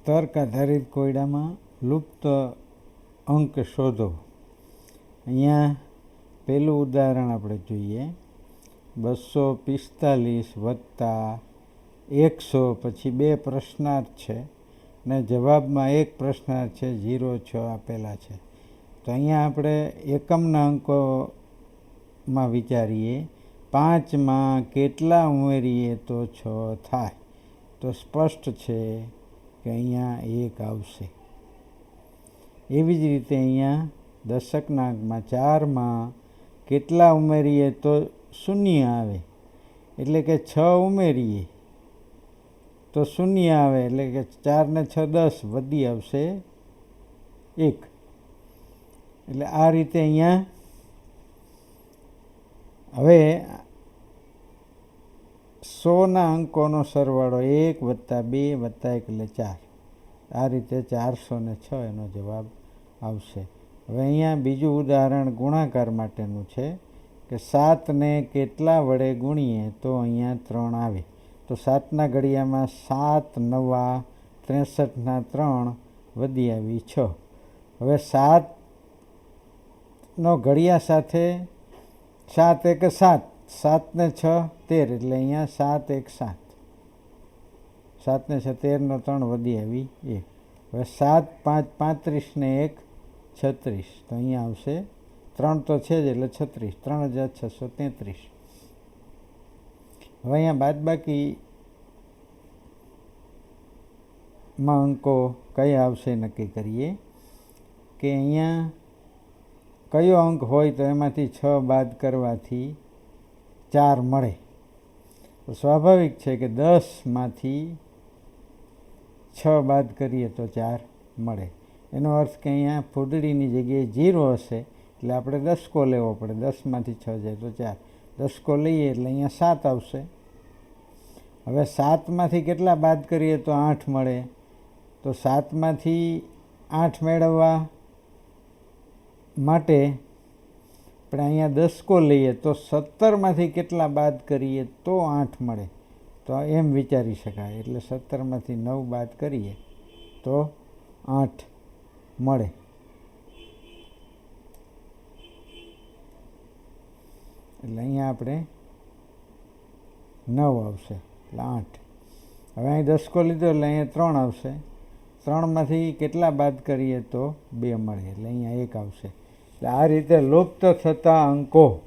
તર્ક આધારિત કોયડામાં લુપ્ત અંક શોધો. અહીંયા પહેલું ઉદાહરણ આપણે જોઈએ. 245 + 100 પછી 2 પ્રશ્નાર્થ છે ને જવાબમાં એક પ્રશ્નાર્થ છે. 0, 6 આપેલા છે. તો અહીંયા આપણે એકમના અંકોમાં વિચારીએ. 5માં કેટલા ઉમેરીએ તો 6 થાય? તો સ્પષ્ટ છે કે અહીંયા 1 આવશે. એવી જ રીતે અહીંયા દશકના અંકમાં 4માં કેટલા ઉમેરીએ તો 0 આવે, એટલે કે 6 ઉમેરીએ તો 0 આવે, એટલે કે 4 ને 6 10, વધી આવશે 1. એટલે આ રીતે અહીંયા હવે 100ના અંકોનો સરવાળો 1 + 2 + 1 એટલે 4. આ રીતે 406 એનો જવાબ આવશે. હવે અહીંયા બીજું ઉદાહરણ ગુણાકાર માટેનું છે કે 7ને કેટલા વડે ગુણીએ તો અહીંયા 3 આવે. તો 7ના ઘડિયામાં 7 × 9 = 63ના 3 વધી આવી 6. હવે 7નો ઘડિયા સાથે 7 × 1 = 7, 7 ને 6 13, એટલે અહીંયા 7 × 1 = 7, 7 ને 6 13 નો 3 વધી આવી 1. હવે 7 × 5 = 35 ને 1 = 36. તો અહીંયા આવશે 3 તો છે જ એટલે 36, 3633. હવે અહીંયા બાદબાકીમાં અંકો કયા આવશે નક્કી કરીએ કે અહીંયા કયો અંક હોય તો એમાંથી 6 બાદ કરવાથી 4 મળે. તો સ્વાભાવિક છે કે 10માંથી 6 બાદ કરીએ તો 4 મળે. એનો અર્થ કે અહીંયા ફૂદડીની જગ્યાએ 0 હશે, એટલે આપણે દસકો લેવો પડે. 10માંથી 6 જાય તો 4, દસકો લઈએ એટલે અહીંયા 7 આવશે. હવે 7માંથી કેટલા બાદ કરીએ તો 8 મળે. તો 7માંથી 8 મેળવવા માટે આપણે અહીંયા દસકો લઈએ તો 17માંથી કેટલા બાદ કરીએ તો 8 મળે. તો એમ વિચારી શકાય. એટલે 17માંથી 9 બાદ કરીએ તો 8 મળે. એટલે અહીંયા આપણે 9 આવશે, એટલે 8. હવે અહીં દસકો લીધો એટલે અહીંયા 3 આવશે. 3માંથી કેટલા બાદ કરીએ તો 2 મળે, એટલે અહીંયા 1 આવશે. એટલે આ રીતે લુપ્ત થતા અંકોના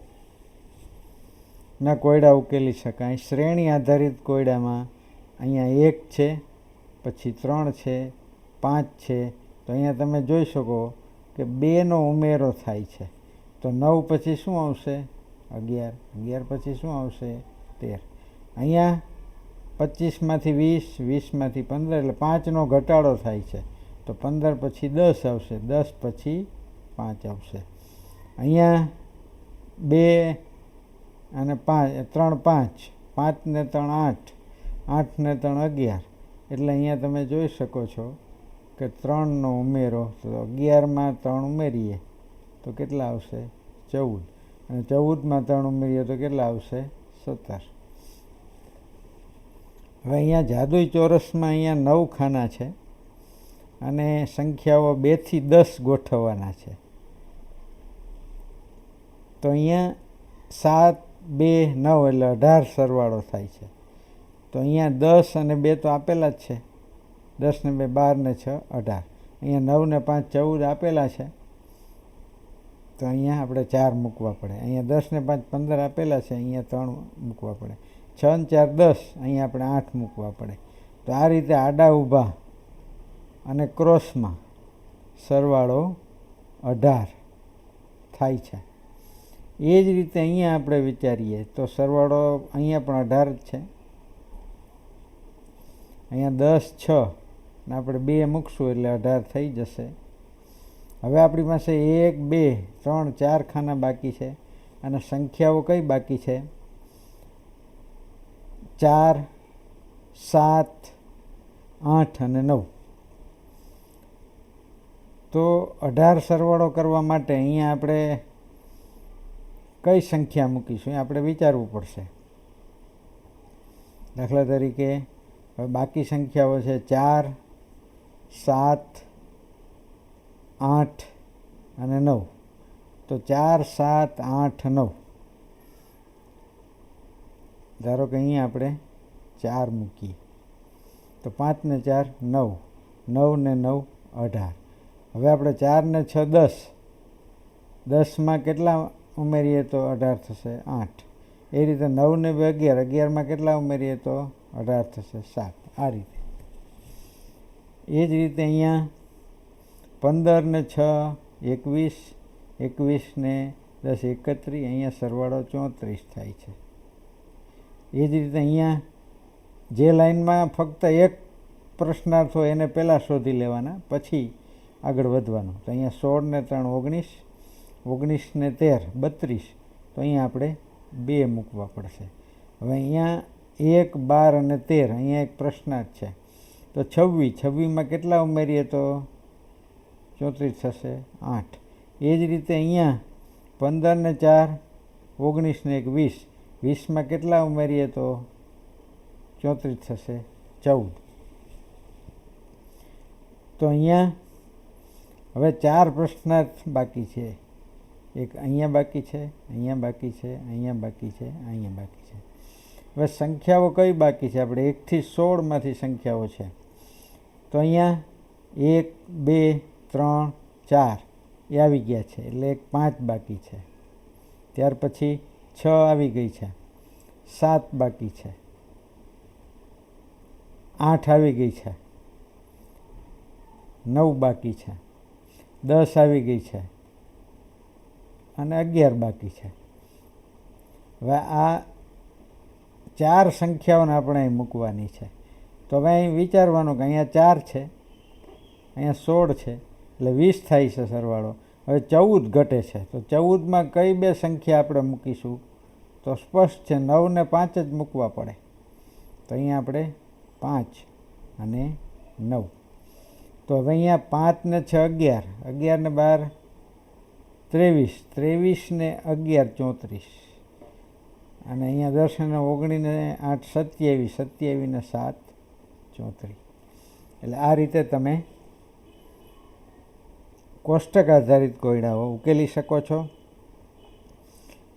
કોયડા ઉકેલી શકાય. શ્રેણી આધારિત કોયડામાં અહીંયા 1 છે, પછી 3 છે, 5 છે. તો અહીંયા તમે જોઈ શકો કે 2નો ઉમેરો થાય છે. તો 9 પછી શું આવશે? 11. 11 પછી શું આવશે? 13. અહીંયા 25માંથી 20, 20માંથી 15, એટલે 5નો ઘટાડો થાય છે. તો 15 પછી 10 આવશે, 10 પછી 5 આવશે. અહીંયા 2 અને 5, 3 5, 5 ને 3 8, 8 ને 3 11. એટલે અહીંયા તમે જોઈ શકો છો કે 3નો ઉમેરો. તો 11માં 3 ઉમેરીએ તો કેટલા આવશે? 14. અને 14માં 3 ઉમેરીએ તો કેટલા આવશે? 17. હવે અહીંયા જાદુઈ ચોરસમાં અહીંયા 9 ખાના છે અને સંખ્યાઓ 2 થી 10 ગોઠવવાના છે. તો અહીંયા 7, 2, 9 એટલે 18 સરવાળો થાય છે. તો અહીંયા 10 અને 2 તો આપેલા જ છે. 10 ને 2 12 ને 6 18. અહીંયા 9 ને 5 14 આપેલા છે. તો અહીંયા આપણે 4 મૂકવા પડે. અહીંયા 10 ને 5 15 આપેલા છે. અહીંયા 3 મૂકવા પડે. 6 ને 4 10, અહીંયા આપણે 8 મૂકવા પડે. તો આ રીતે આડા ઊભા અને ક્રોસમાં સરવાળો 18 થાય છે. એ જ રીતે અહીંયા આપણે વિચારીએ તો સરવાળો અહીંયા પણ 18 જ છે. અહીંયા 10, 6 ને આપણે 2 મૂકશું એટલે 18 થઈ જશે. હવે આપણી પાસે 1, 2, 3, 4 ખાના બાકી છે અને સંખ્યાઓ કઈ બાકી છે? 4, 7, 8 અને 9. તો 18 સરવાળો કરવા માટે અહીંયા આપણે કઈ સંખ્યા મૂકીશું એ આપણે વિચારવું પડશે. દાખલા તરીકે હવે બાકી સંખ્યાઓ છે 4, 7, 8 અને 9. તો 4, 7, 8, 9. ધારો કે અહીંયા આપણે 4 મૂકીએ તો 5 ને 4 9, 9 ને 9 18. હવે આપણે 4 ને 6 10, 10માં કેટલા ઉમેરીએ તો 18 થશે 8. એ રીતે 9 ને 2 11, 11માં કેટલા ઉમેરીએ તો 18 થશે 7. આ રીતે. એ જ રીતે અહીંયા 15 ને 6 21, 21 ને 10 31, અહીંયા સરવાળો 34 થાય છે. એ જ રીતે અહીંયા જે લાઈનમાં ફક્ત એક પ્રશ્નાર્થ હોય એને પહેલાં શોધી લેવાના, પછી આગળ વધવાનું. તો અહીંયા 16 ને 3 19, 19 ને 13 32. તો અહીંયા આપણે 2 મૂકવા પડશે. હવે અહીંયા 1, 12 અને 13, અહીંયા એક પ્રશ્નાર્થ છે. તો 26, 26માં કેટલા ઉમેરીએ તો 34 થશે 8. એ જ રીતે અહીંયા 15 ને 4 19 ને 1 20, 20માં કેટલા ઉમેરીએ તો 34 થશે 14. તો અહીંયા હવે 4 પ્રશ્નાર્થ બાકી છે. એક અહીંયા બાકી છે, અહીંયા બાકી છે, અહીંયા બાકી છે, અહીંયા બાકી છે. હવે સંખ્યાઓ કઈ બાકી છે? આપણે 1 થી 16માંથી સંખ્યાઓ છે. તો અહીંયા 1, 2, 3, 4 એ આવી ગયા છે, એટલે 5 બાકી છે. ત્યાર પછી 6 આવી ગઈ છે, 7 બાકી છે, 8 આવી ગઈ છે, 9 બાકી છે, 10 આવી ગઈ છે અને 11 બાકી છે. હવે આ 4 સંખ્યાઓને આપણે અહીં મૂકવાની છે. તો હવે અહીં વિચારવાનું કે અહીંયા 4 છે, અહીંયા 16 છે, એટલે 20 થાય છે સરવાળો. હવે 14 ઘટે છે, તો 14માં કઈ 2 સંખ્યા આપણે મૂકીશું? તો સ્પષ્ટ છે 9 ને 5 જ મૂકવા પડે. તો અહીંયા આપણે 5 અને 9. તો હવે અહીંયા 5 ને 6 11, 11 ને 12 23, 23 ને 11 34, અને અહીંયા 10 ને 19 ને 8 27, 27 ને 7 34. એટલે આ રીતે તમે કોષ્ટક આધારિત કોયડાઓ ઉકેલી શકો છો.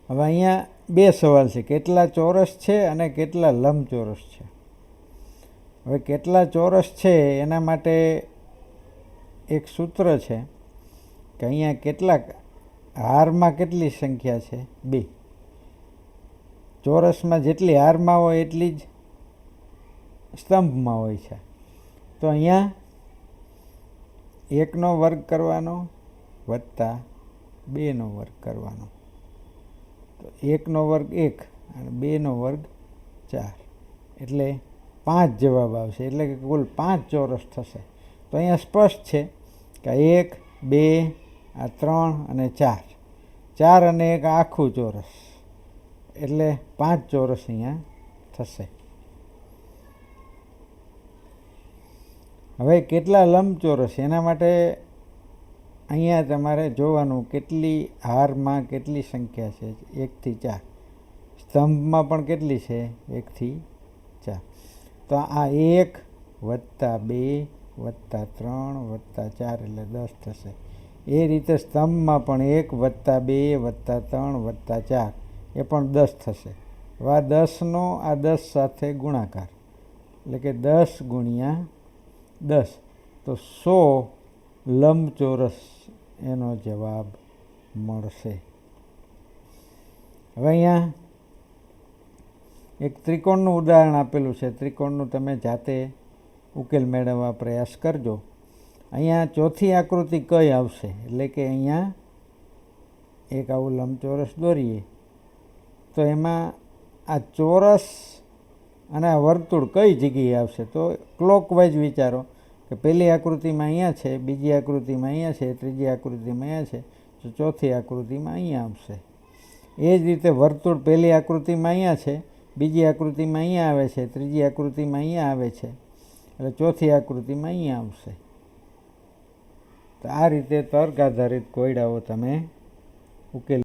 હવે અહીંયા 2 સવાલ છે, કેટલા ચોરસ છે અને કેટલા લંબચોરસ છે. હવે કેટલા ચોરસ છે એના માટે એક સૂત્ર છે કે અહીંયા કેટલાક હારમાં કેટલી સંખ્યા છે? 2. ચોરસમાં જેટલી હારમાં હોય એટલી જ સ્તંભમાં હોય છે. તો અહીંયા 1નો વર્ગ કરવાનો વત્તા 2નો વર્ગ કરવાનો. તો 1નો વર્ગ 1 અને 2નો વર્ગ 4, એટલે 5 જવાબ આવશે. એટલે કે કુલ 5 ચોરસ થશે. તો અહીંયા સ્પષ્ટ છે કે 1, 2, આ 3 અને 4, 4 અને 1 આખું ચોરસ, એટલે 5 ચોરસ અહીંયા થશે. હવે કેટલા લંબચોરસ, એના માટે અહીંયા તમારે જોવાનું કેટલી હારમાં કેટલી સંખ્યા છે. 1 થી 4. સ્તંભમાં પણ કેટલી છે? 1 થી 4. તો આ 1 વત્તા 2 વત્તા 3 વત્તા 4 એટલે 10 થશે. એ રીતે સ્તંભમાં પણ 1 વત્તા 2 વત્તા 3 વત્તા 4 એ પણ 10 થશે. હવે આ 10નો આ 10 સાથે ગુણાકાર, એટલે કે 10 ગુણ્યા 10, તો 100 લંબચોરસ એનો જવાબ મળશે. હવે અહીંયા એક ત્રિકોણનું ઉદાહરણ આપેલું છે. ત્રિકોણનું તમે જાતે ઉકેલ મેળવવા પ્રયાસ કરજો. અહીંયા ચોથી આકૃતિ કઈ આવશે? એટલે કે અહીંયા એક આવું લંબચોરસ દોરીએ તો એમાં આ ચોરસ અને આ વર્તુળ કઈ જગ્યાએ આવશે? તો ક્લોકવાઇઝ વિચારો કે પહેલી આકૃતિમાં અહીંયા છે, બીજી આકૃતિમાં અહીંયા છે, ત્રીજી આકૃતિમાં અહીંયા છે, તો ચોથી આકૃતિમાં અહીંયા આવશે. એ જ રીતે વર્તુળ પહેલી આકૃતિમાં અહીંયા છે, બીજી આકૃતિમાં અહીંયા આવે છે, ત્રીજી આકૃતિમાં અહીંયા આવે છે, એટલે ચોથી આકૃતિમાં અહીંયા આવશે. તો આ રીતે તર્ક આધારિત કોયડાઓ તમે ઉકેલ